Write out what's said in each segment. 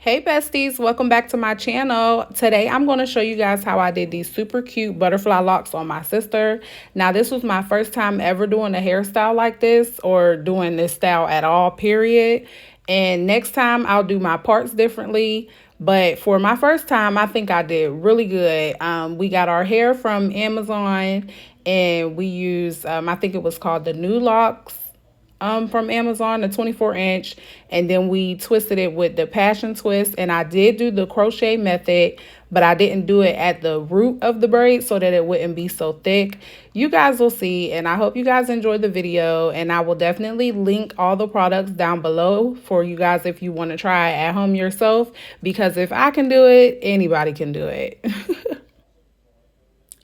Hey besties, welcome back to my channel. Today I'm going to show you guys how I did these super cute butterfly locks on my sister. Now this was my first time ever doing a hairstyle like this or doing this style at all, period. And next time I'll do my parts differently. But for my first time, I think I did really good. We got our hair from Amazon and we used, I think it was called the new Locs from Amazon, the 24-inch, and then we twisted it with the passion twist. And I did do the crochet method, but I didn't do it at the root of the braid so that it wouldn't be so thick. You guys will see, and I hope you guys enjoyed the video, and I will definitely link all the products down below for you guys if you want to try it at home yourself, because if I can do it, anybody can do it.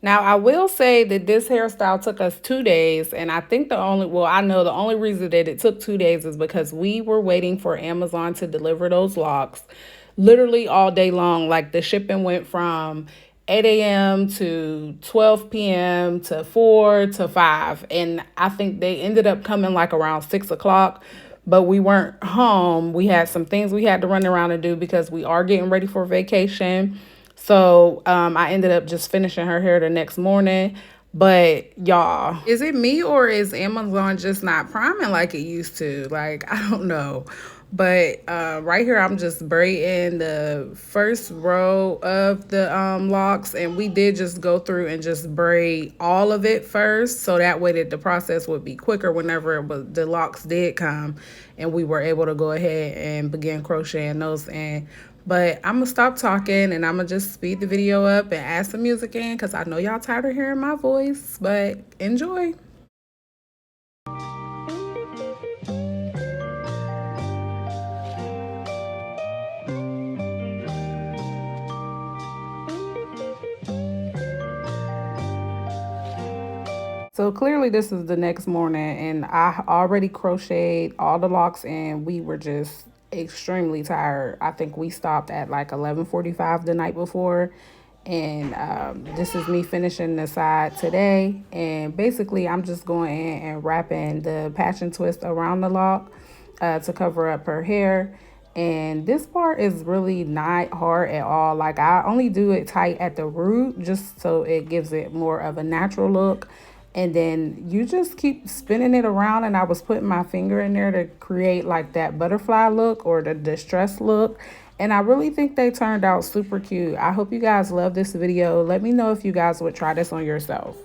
Now, I will say that this hairstyle took us 2 days, and I think I know the only reason that it took 2 days is because we were waiting for Amazon to deliver those locks literally all day long. Like the shipping went from 8 a.m. to 12 p.m. to 4 to 5, and I think they ended up coming like around 6 o'clock. But we weren't home. We had some things we had to run around and do because we are getting ready for vacation. So I ended up just finishing her hair the next morning. But y'all, is it me or is Amazon just not priming like it used to? Like, I don't know. But right here, I'm just braiding the first row of the locks. And we did just go through and just braid all of it first. So that way that the process would be quicker whenever the locks did come. And we were able to go ahead and begin crocheting those in. But I'm going to stop talking and I'm going to just speed the video up and add some music in because I know y'all tired of hearing my voice, but enjoy. So clearly this is the next morning and I already crocheted all the locks and we were just extremely tired. I think we stopped at like 11:45 the night before, and this is me finishing the side today. And basically I'm just going in and wrapping the passion twist around the lock to cover up her hair. And this part is really not hard at all. Like I only do it tight at the root just so it gives it more of a natural look. And then you just keep spinning it around, and I was putting my finger in there to create like that butterfly look or the distressed look. And I really think they turned out super cute. I hope you guys love this video. Let me know if you guys would try this on yourself.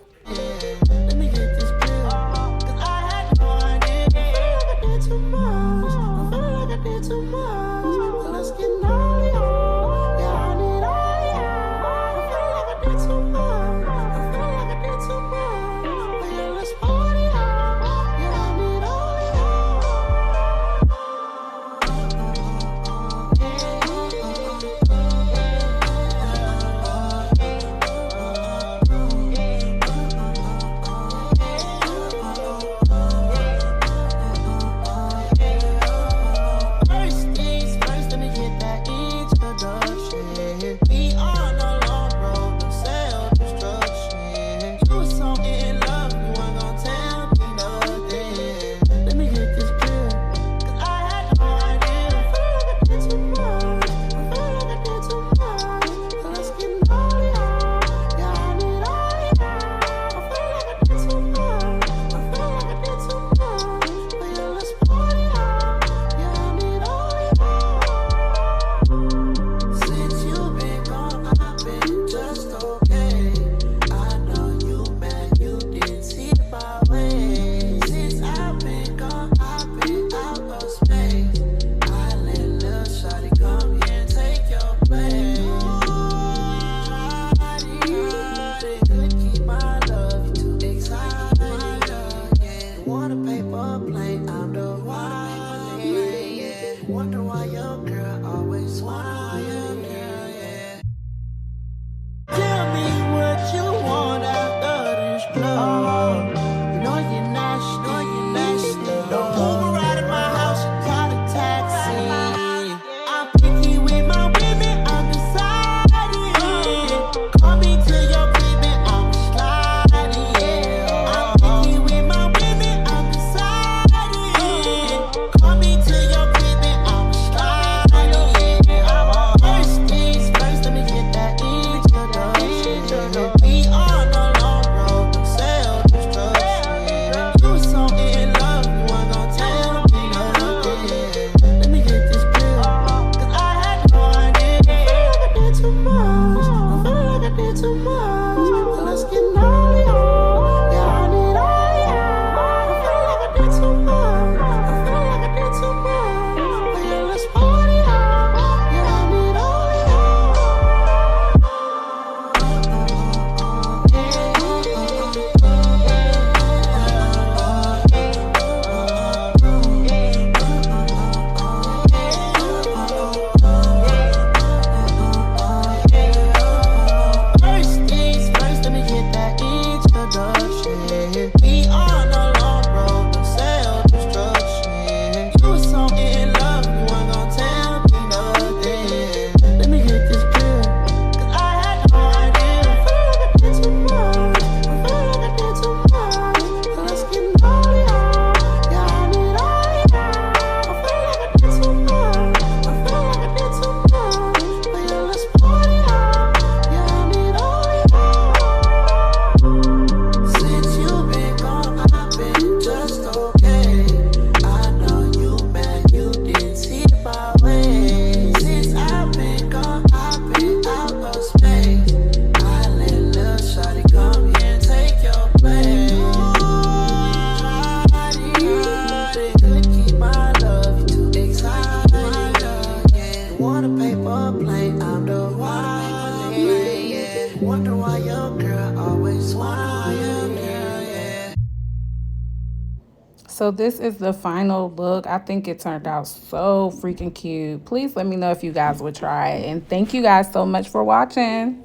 foreplay, I'm the one. Yeah. Wonder why your girl always wanna, yeah. So this is the final look. I think it turned out so freaking cute. Please let me know if you guys would try it. And thank you guys so much for watching.